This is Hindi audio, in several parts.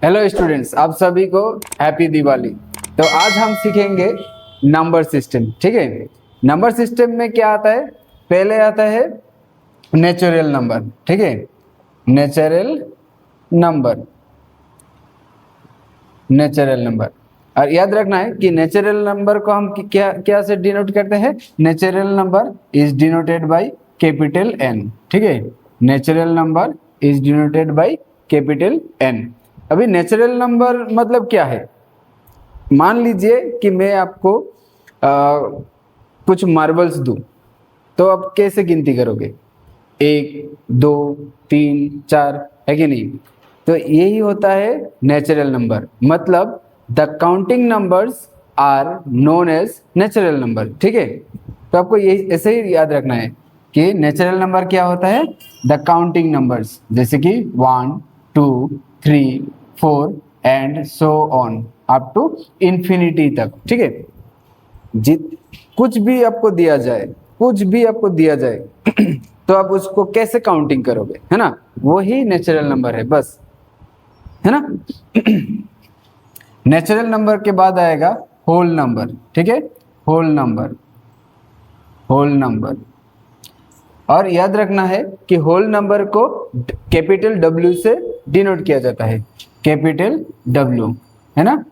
हेलो स्टूडेंट्स, आप सभी को हैप्पी दिवाली। तो आज हम सीखेंगे नंबर सिस्टम। ठीक है, नंबर सिस्टम में क्या आता है? पहले आता है नेचुरल नंबर। ठीक है, नेचुरल नंबर, नेचुरल नंबर। और याद रखना है कि नेचुरल नंबर को हम क्या क्या से डिनोट करते हैं? Natural number is denoted by capital N. ठीक है, natural number is denoted by capital N. अभी नेचुरल नंबर मतलब क्या है? मान लीजिए कि मैं आपको कुछ मार्बल्स दूं, तो आप कैसे गिनती करोगे? 1 2 3 4, है कि नहीं? तो यही होता है नेचुरल नंबर, मतलब the counting numbers are known as natural number. ठीक है, तो आपको यही ऐसे ही याद रखना है कि नेचुरल नंबर क्या होता है? द काउंटिंग नंबर्स, जैसे कि 1 2 3 4 and so on up to infinity तक। ठीक है, कुछ भी आपको दिया जाए, कुछ भी आपको दिया जाए तो आप उसको कैसे काउंटिंग करोगे, है ना? वही नेचुरल नंबर है, बस, है ना? नेचुरल नंबर के बाद आएगा होल नंबर। ठीक है, होल नंबर, होल नंबर। और याद रखना है कि होल नंबर को कैपिटल डब्ल्यू से डिनोट किया जाता है, कैपिटल डब्ल्यू, है ना?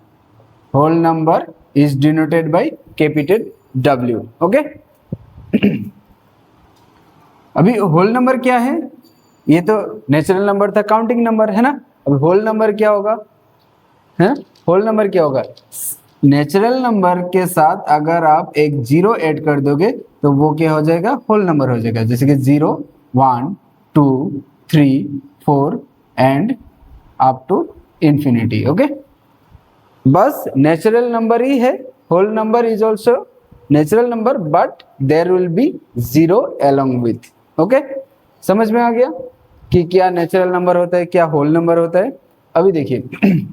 Whole number is denoted by capital W. Okay, अभी होल नंबर क्या है? ये तो नेचुरल नंबर था, काउंटिंग नंबर, है ना? अब होल नंबर क्या होगा? है, होल नंबर क्या होगा? नेचुरल नंबर के साथ अगर आप एक जीरो ऐड कर दोगे तो वो क्या हो जाएगा? होल नंबर हो जाएगा। जैसे कि 0 1 2 3 4 and up to infinity. Okay, बस नेचुरल नंबर ही है। Whole number is also natural number, but there will be zero along with. Okay, समझ में आ गया कि क्या नेचुरल नंबर होता है, क्या होल नंबर होता है? अभी देखिए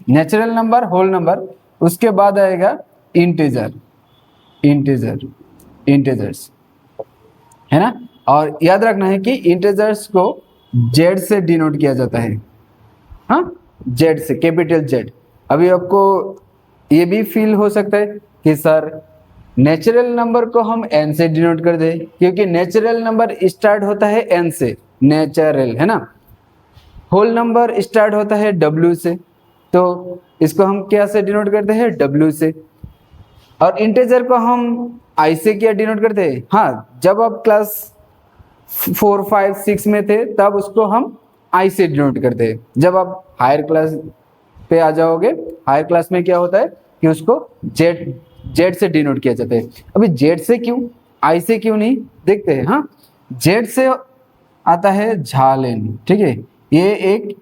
नेचुरल नंबर, होल नंबर, उसके बाद आएगा इंटीजर, इंटीजर, इंटीजर्स, है ना? और याद रखना है कि इंटीजर्स को जेड से डिनोट किया जाता है। हाँ, जेड से, कैपिटल जेड। अभी आपको ये भी फील हो सकता है कि सर नेचुरल नंबर को हम एन से डिनोट कर दे, क्योंकि नेचुरल नंबर स्टार्ट होता है एन से, नेचुरल, है ना? होल नंबर स्टार्ट होता है डब्ल्यू से, तो इसको हम क्या से डिनोट करते हैं? डब्ल्यू से। और इंटीजर को हम आई से क्या डिनोट करते हैं? हाँ, जब आप क्लास 4 5 6 में थे तब उसको हम आई से डिनोट करते हैं। जब आप हायर क्लास पे आ जाओगे, हायर क्लास में क्या होता है कि उसको जेड, जेड से डिनोट किया जाता है। अभी जेड से क्यों, आई से क्यों नहीं, देखते हैं। हाँ, जेड से आता है झालेन। ठीक है, ये एक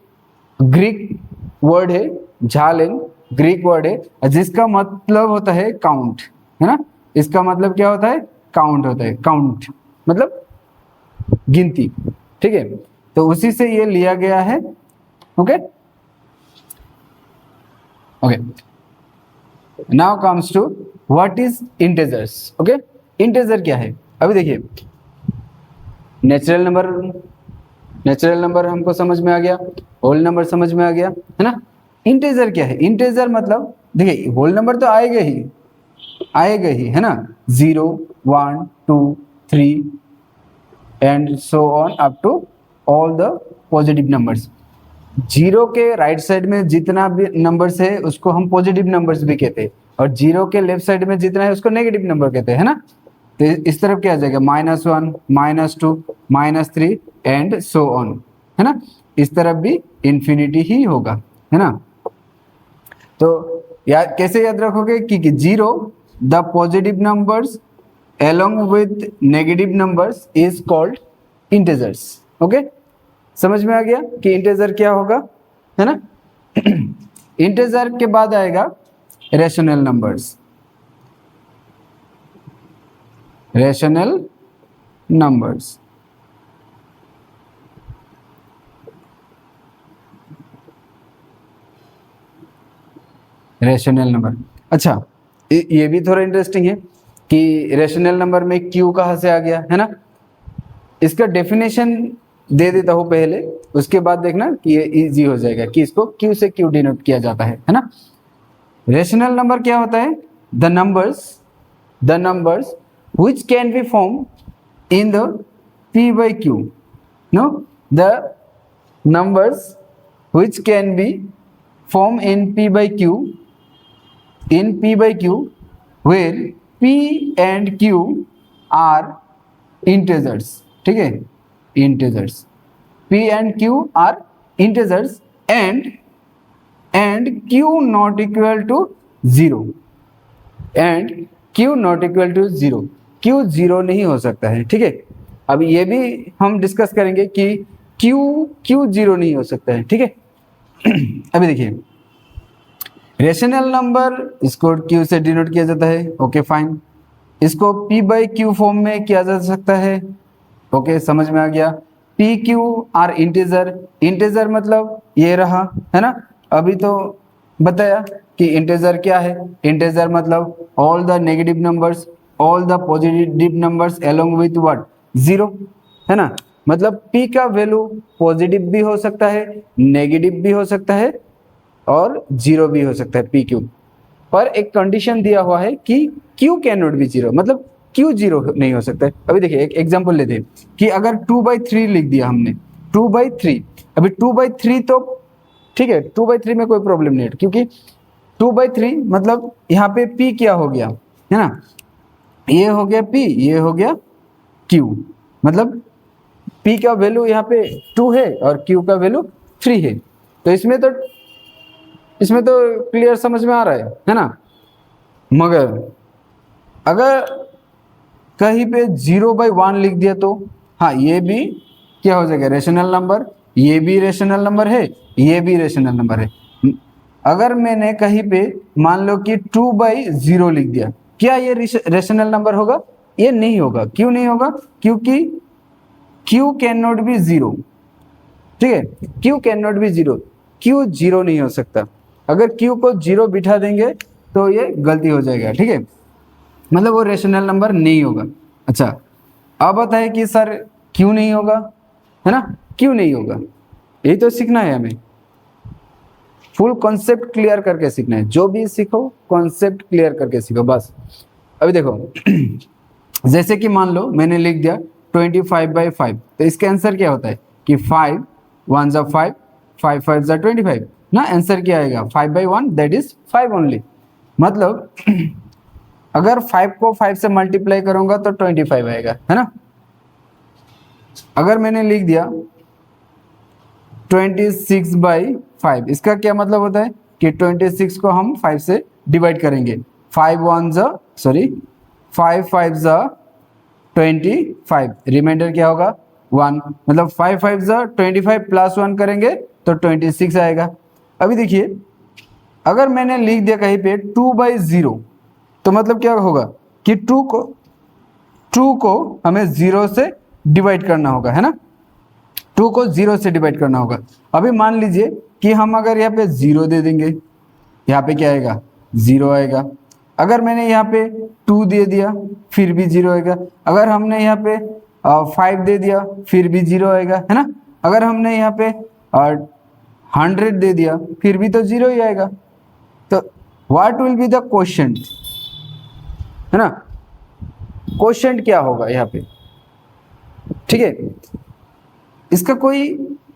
ग्रीक वर्ड है, झालेन ग्रीक वर्ड है, जिसका मतलब होता है काउंट, है ना? इसका मतलब क्या होता है? काउंट होता है, काउंट मतलब गिनती। ठीक है, तो उसी से ये लिया गया है। Okay, okay, now comes to what is integers. Okay, integer क्या है? अभी देखिए, नेचुरल नंबर, नेचुरल नंबर हमको समझ में आ गया, होल नंबर समझ में आ गया, है ना? इंटीजर क्या है? इंटीजर मतलब देखिए, होल नंबर तो आएगा ही, आएगा ही, है ना? 0 1 2 3 and so on up to all the positive numbers. Zero के राइट साइड में जितना भी नंबर्स है उसको हम पॉजिटिव नंबर्स भी कहते हैं, और जीरो के लेफ्ट साइड में जितना है उसको नेगेटिव नंबर कहते हैं, है ना? तो इस तरफ क्या आ जाएगा? -1 -2 -3 एंड सो ऑन, है ना? इस तरफ भी इंफिनिटी ही होगा, है ना? तो कैसे याद रखोगे कि zero, the positive numbers along with negative numbers is called integers। Okay, समझ में आ गया कि इंटीजर क्या होगा, है ना? इंटीजर के बाद आएगा rational numbers, rational numbers. Rational number, अच्छा, ये भी थोड़ा इंटरेस्टिंग है कि रेशनल नंबर में क्यू कहाँ से आ गया, है ना? इसका डेफिनेशन दे देता हूँ पहले, उसके बाद देखना कि ये इजी हो जाएगा कि इसको क्यू से क्यू डिनोट किया जाता है ना। रेशनल नंबर क्या होता है? The numbers which can be formed in the p by q, no, the numbers which can be formed in p by q where p and q are integers, ठीक है, integers, p and q are integers and q not equal to 0 and q not equal to 0, q 0 नहीं हो सकता है, ठीक है। अब ये भी हम डिस्कस करेंगे कि q 0 नहीं हो सकता है, ठीक है। अभी देखिए रेशनल नंबर, इसको q से डिनोट किया जाता है, ओके फाइन। इसको p बाई q फॉर्म में किया जा सकता है, ओके समझ में आ गया। p q आर इंटीजर मतलब ये रहा, है ना। अभी तो बताया कि इंटीजर क्या है। इंटीजर मतलब all the negative numbers, all the positive numbers along with what, 0, है ना। मतलब p का वैल्यू पॉजिटिव भी हो सकता है, नेगेटिव भी हो सकता है और 0 भी हो सकता है p q, पर एक कंडीशन दिया हुआ है कि q कैन नॉट बी 0, मतलब q 0 नहीं हो सकता है। अभी देखिए एक एग्जांपल लेते हैं कि अगर 2/3 लिख दिया हमने, 2/3, अभी 2/3 तो ठीक है, 2/3 में कोई प्रॉब्लम नहीं है, क्योंकि 2/3 मतलब यहाँ पे p क्या हो गया, है ना, ये हो गया p, ये हो गया q, मतलब p का वैल्यू यहाँ पे 2 है और q का वैल्यू 3 है। तो इसमें तो क्लियर समझ में आ रहा है ना। मगर अगर कहीं पे 0/1 लिख दिया तो हाँ, ये भी क्या हो जाएगा, रेशनल नंबर, ये भी रेशनल नंबर है, ये भी रेशनल नंबर है। अगर मैंने कहीं पे मान लो कि 2/0 लिख दिया, क्या ये रेशनल नंबर होगा? ये नहीं होगा। क्यों नहीं होगा? क्योंकि q कैन नॉट बी 0, ठीक है, q can not B 0, q 0 नहीं हो सकता। अगर q को 0 बिठा देंगे तो ये गलती हो जाएगा, ठीक है, मतलब वो रेशनल नंबर नहीं होगा। अच्छा, अब बताए कि सर क्यों नहीं होगा, है ना, क्यों नहीं होगा, यही तो सीखना है हमें। फुल कॉन्सेप्ट क्लियर करके सीखना है, जो भी सीखो कॉन्सेप्ट क्लियर करके सीखो बस। अभी देखो जैसे कि मान लो मैंने लिख दिया 25/5, तो इसका आंसर क्या होता है कि 5 1 जा 5, 5 5 जा 25 ना। आंसर क्या आएगा? 5/1, दैट इज 5 ओनली। मतलब अगर 5 को 5 से मल्टीप्लाई करूंगा तो 25 आएगा, है ना। अगर मैंने लिख दिया 26/5, इसका क्या मतलब होता है कि 26 को हम 5 से डिवाइड करेंगे, 5 5 जा 25, रिमाइंडर क्या होगा 1, मतलब 5 5 जा 25 प्लस 1 करेंगे तो 26 आएगा। अभी देखिए अगर मैंने लिख दिया कहीं पे 2/0, तो मतलब क्या होगा कि 2 को हमें 0 से डिवाइड करना होगा, है ना, 2 को 0 से डिवाइड करना होगा। अभी मान लीजिए कि हम अगर यहाँ पे 0 दे देंगे, यहाँ पे क्या आएगा, 0 आएगा। अगर मैंने यहाँ पे 2 दे दिया फिर भी 0 आएगा। अगर हमने यहाँ पे 5 दे दिया फिर भी 0 आएगा, है ना। अगर हमने यहाँ पे 100 दे दिया फिर भी तो 0 ही आएगा। तो what will be the quotient, है ना, क्वोशंट क्या होगा यहाँ पे, ठीक है। इसका कोई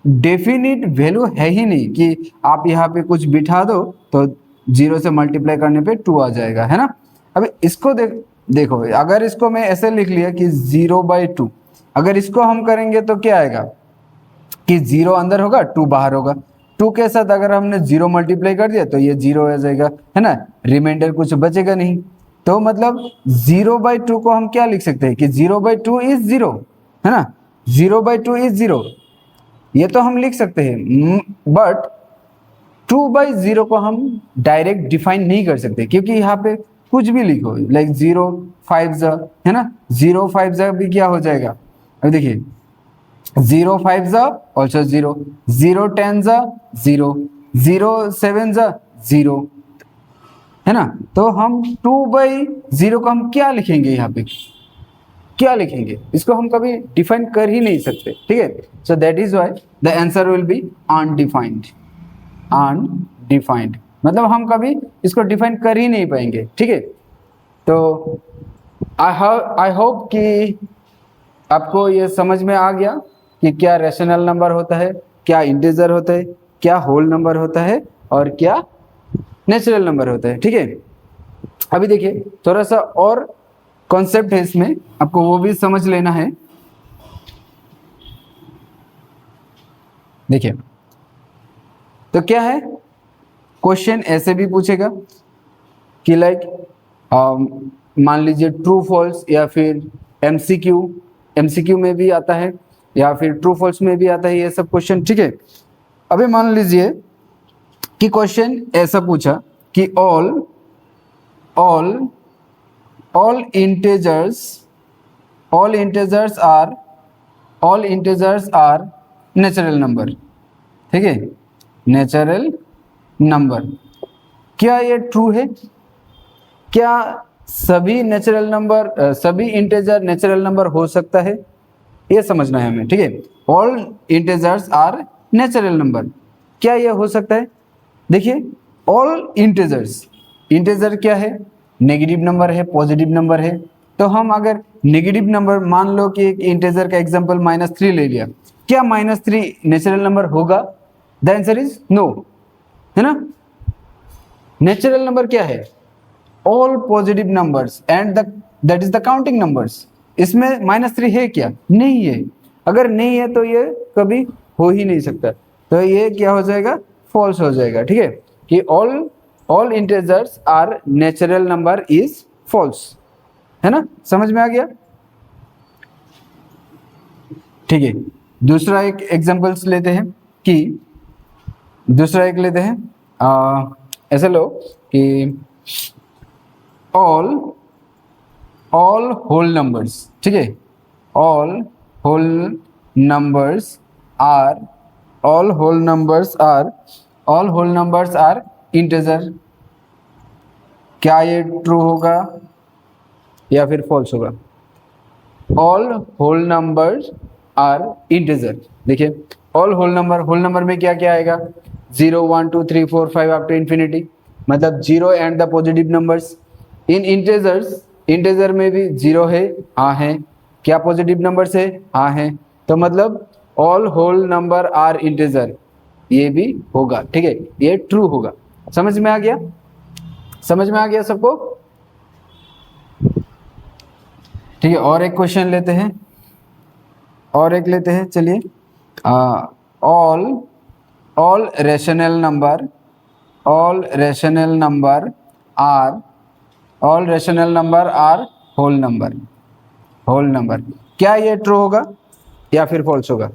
डेफिनिट वैल्यू है ही नहीं कि आप यहाँ पे कुछ बिठा दो तो 0 से मल्टीप्लाई करने पे 2 आ जाएगा, है ना। अभी इसको देखो अगर इसको मैं ऐसे लिख लिया कि 0/2, अगर इसको हम करेंगे तो क्या आएगा कि 0 अंदर होगा 2 बाहर होगा। 2 के साथ अगर हमने 0 मल्टीप्लाई कर दिया तो ये 0 आ जाएगा, है ना, रिमाइंडर कुछ बचेगा नहीं। तो मतलब 0/2 को हम क्या लिख सकते हैं कि 0/2 इज 0, है ना, 0/2 इज 0, ये तो हम लिख सकते हैं। बट 2/0 को हम डायरेक्ट डिफाइन नहीं कर सकते, क्योंकि यहाँ पे कुछ भी लिखो, लाइक 0 5 जा, है ना, 0 5 जा भी क्या हो जाएगा। अब देखिए 0 5 जा ऑल्सो 0, 0 10 जा 0, 0 7 जा 0, है ना। तो हम 2/0 को हम क्या लिखेंगे यहाँ पे क्या लिखेंगे, इसको हम कभी डिफाइन कर ही नहीं सकते, ठीक है। So that is why the answer will be undefined. Undefined मतलब हम कभी इसको डिफाइन कर ही नहीं पाएंगे, ठीक है। तो आई होप कि आपको ये समझ में आ गया कि क्या रैशनल नंबर होता है, क्या इंटीजर होता है, क्या होल नंबर होता है और क्या नेचुरल नंबर होता है, ठीक है। अभी देखिए थोड़ा सा और कॉन्सेप्ट है इसमें, आपको वो भी समझ लेना है। देखिए तो क्या है, क्वेश्चन ऐसे भी पूछेगा कि लाइक मान लीजिए ट्रू फॉल्स या फिर एमसीक्यू में भी आता है या फिर ट्रू फॉल्स में भी आता है ये सब क्वेश्चन, ठीक है। अभी मान लीजिए कि क्वेश्चन ऐसा पूछा कि all integers are natural number, ठीक है, नेचुरल नंबर। क्या ये ट्रू है? क्या सभी नेचुरल नंबर सभी इंटीजर नेचुरल नंबर हो सकता है, ये समझना है हमें, ठीक है। All integers are natural number, क्या ये हो सकता है? देखिए ऑल इंटीजर क्या है, नेगेटिव नंबर है, पॉजिटिव नंबर है। तो हम अगर नेगेटिव नंबर मान लो कि एक इंटीजर का एग्जांपल -3 ले लिया, क्या -3 नेचुरल नंबर होगा? द आंसर इज नो, है ना। नेचुरल नंबर क्या है? All positive numbers and that is the counting numbers. इसमें -3 है क्या? नहीं है। अगर नहीं है तो ये कभी हो ही नहीं सकता, तो ये क्या हो जाएगा? फॉल्स हो जाएगा, ठीक है, कि all integers are natural number is false, है ना। समझ में आ गया, ठीक है। दूसरा एक एग्जांपल्स लेते हैं कि दूसरा एक लेते हैं, ऐसा लो कि ऑल होल नंबर्स, ठीक है, all whole numbers are integer. क्या ये ट्रू होगा या फिर फॉल्स होगा? All whole numbers are integer. देखिए ऑल होल नंबर में क्या क्या आएगा? 0 1 2 3 4 5 अप टू इंफिनिटी, मतलब 0 and the positive numbers. In integer में भी 0 है, हाँ है। क्या पॉजिटिव नंबर्स है? हाँ है। तो मतलब all whole number are integer, ये भी होगा, ठीक है, ये ट्रू होगा। समझ में आ गया? समझ में आ गया सबको? ठीक है, और एक क्वेश्चन लेते हैं, चलिए। All rational number are whole number. क्या ये ट्रू होगा या फिर फॉल्स होगा?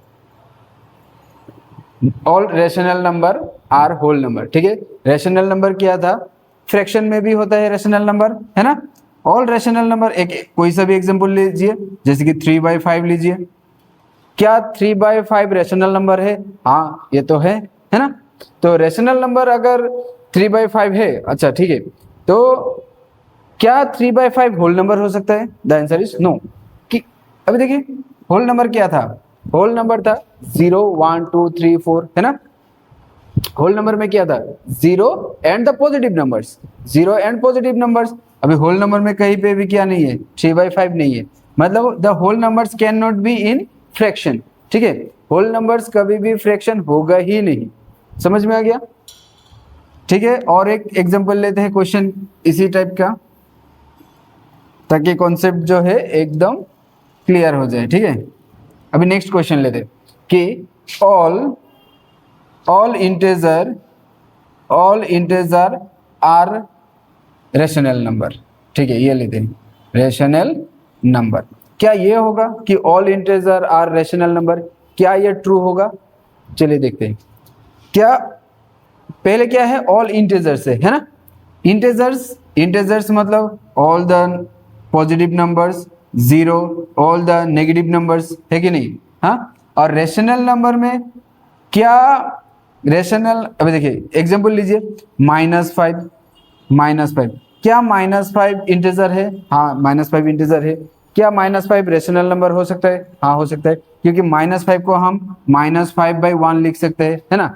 All rational number are whole number, ठीक है। रैशनल नंबर क्या था? फ्रैक्शन में भी होता है रैशनल नंबर, है ना। ऑल रैशनल नंबर, एक कोई सा भी एग्जांपल लीजिए, जैसे कि 3/5 लीजिए। क्या 3/5 रैशनल नंबर है? हाँ ये तो है ना। तो रैशनल नंबर अगर 3/5 है, अच्छा ठीक है, तो क्या 3/5 होल नंबर हो सकता है? The answer is no. कि अभी देखिए होल नंबर क्या था? होल नंबर था 0 1 2 3 4, है ना। होल नंबर में क्या था? 0 and the positive numbers, 0 and positive numbers. अभी होल नंबर में कहीं पे भी क्या नहीं है? 3/5 नहीं है, मतलब the whole numbers can not be in fraction, ठीक है। होल नंबर्स कभी भी फ्रैक्शन होगा ही नहीं। समझ में आ गया? ठीक है, और एक एग्जांपल लेते हैं क्वेश्चन इसी टाइप का, ताकि कॉन्सेप्ट जो है एकदम क्लियर हो जाए, ठीक है। अभी नेक्स्ट क्वेश्चन लेते हैं कि all integer are rational number, ठीक है, ये लेते हैं रैशनल नंबर। क्या ये होगा कि all integer are rational number? क्या ये ट्रू होगा? चलिए देखते हैं। क्या पहले क्या है? ऑल इंटीजर्स है ना। इंटीजर्स मतलब all the positive numbers, 0 all the negative numbers, है कि नहीं? हाँ। और रैशनल नंबर में क्या रैशनल, अभी देखिए एग्जांपल लीजिए, -5। क्या -5 इंटीजर है? हाँ -5 इंटीजर है। क्या -5 रेशनल नंबर हो सकता है? हाँ हो सकता है, क्योंकि -5 को हम -5/1 लिख सकते हैं, है ना।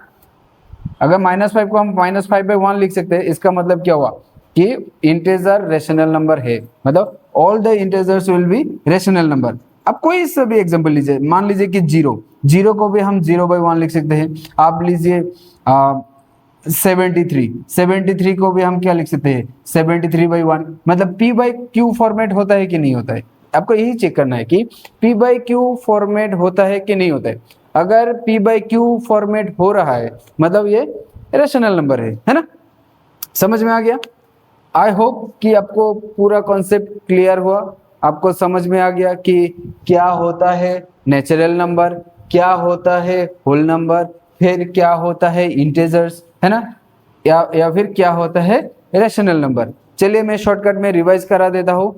अगर -5 को हम -5/1 लिख सकते हैं, इसका मतलब क्या हुआ कि इंटीजर रेशनल नंबर है, मतलब all the integers will be rational number. अब कोई सा भी एग्जांपल लीजिए, मान लीजिए कि 0 को भी हम 0/1 लिख सकते हैं। आप लीजिए 73 को भी हम क्या लिख सकते हैं, 73/1। मतलब P/Q फॉर्मेट होता है कि नहीं होता है, आपको यही चेक करना है कि P/Q फॉर्मेट होता है कि नहीं होता है। अगर P/Q फॉर्मेट हो रहा है, मतलब ये रेशनल नंबर है ना। समझ में आ गया? आई होप कि आपको पूरा कॉन्सेप्ट क्लियर हुआ, आपको समझ में आ गया कि क्या होता है नेचुरल नंबर, क्या होता है होल नंबर, फिर क्या होता है इंटीजर्स, है ना, या फिर क्या होता है रेशनल नंबर। चलिए मैं शॉर्टकट में रिवाइज करा देता हूँ।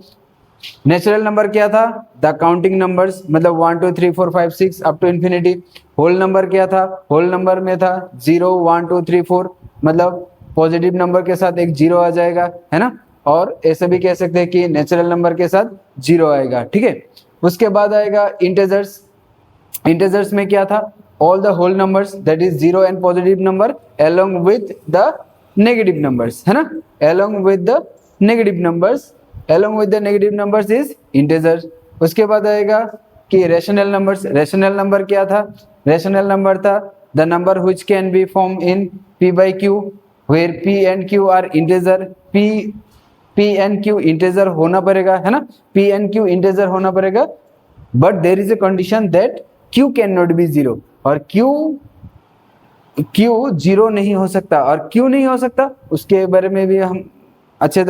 नेचुरल नंबर क्या था? द काउंटिंग नंबर्स, मतलब 1 2 3 4 5 6 up to infinity. Whole number क्या था? होल नंबर में था 0 1 2 3 4, मतलब पॉजिटिव नंबर के साथ एक 0 आ जाएगा, है ना। और ऐसे भी कह सकते हैं कि नेचुरल नंबर के साथ 0 आएगा, ठीक है। उसके बाद आएगा इंटीजर्स। इंटीजर्स में क्या था? All the whole numbers, that is 0 and positive number along with the negative numbers, है ना, along with the negative numbers, along with the negative numbers is integers। उसके बाद आएगा कि रेशनल नंबर्स। रेशनल नंबर क्या था? रेशनल नंबर था the number which can be formed in P/Q where P and Q are integer। P and Q integer होना पड़ेगा, है ना, P and Q integer होना पड़ेगा, but there is a condition that Q cannot be 0, और Q 0 नहीं हो सकता। और क्यों नहीं हो सकता उसके बारे में भी हम अच्छे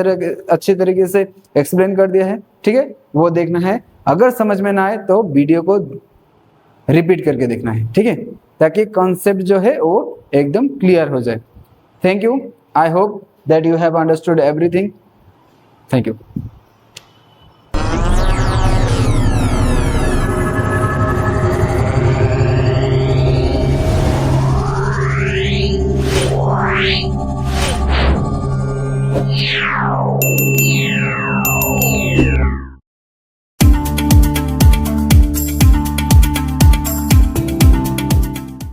तरीके से एक्सप्लेन कर दिया है, ठीक है। वो देखना है, अगर समझ में ना आए तो वीडियो को रिपीट करके देखना है, ठीक है, ताकि कॉन्सेप्ट जो है वो एकदम क्लियर हो जाए। Thank you, I hope that you have understood everything. Thank you.